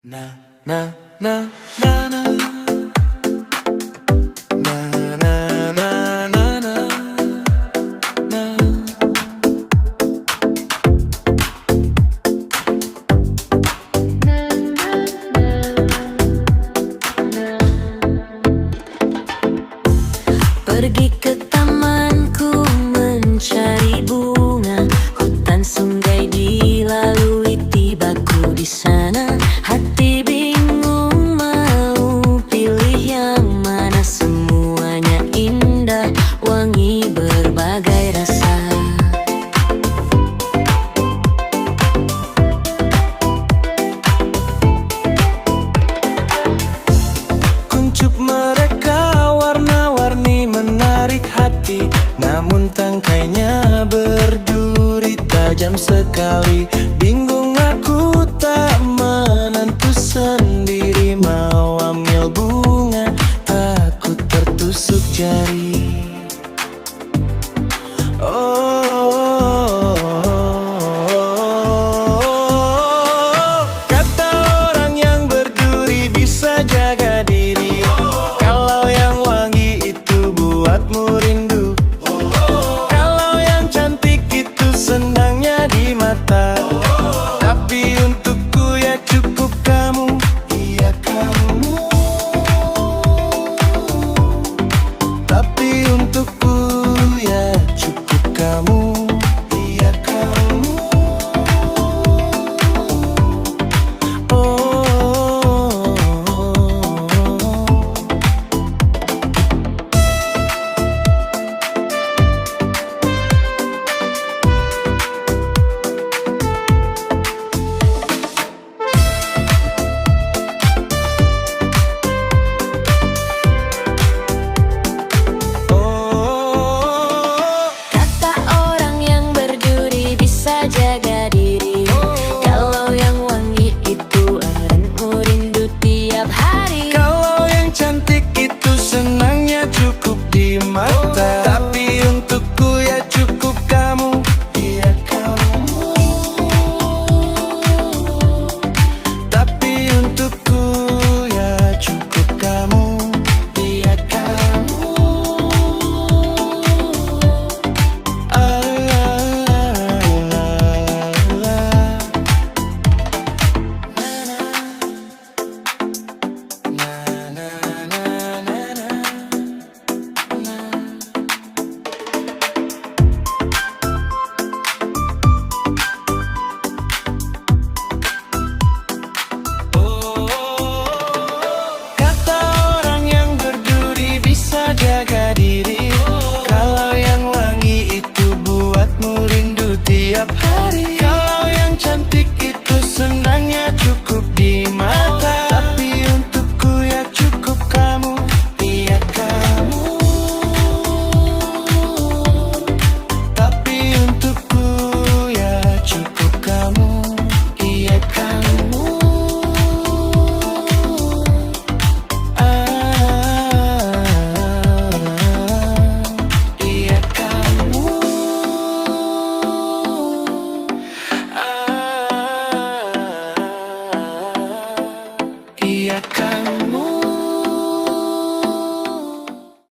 Na na na na na na na na na na na. Pergi ke tamanku mencari bunga, hutan sungai dilalui, tibaku di sana. Hati bingung mau pilih yang mana, semuanya indah, wangi berbagai rasa. Kuncup mereka warna-warni menarik hati, namun tangkainya berduri tajam sekali. Bingung aku tak menentu sendiri.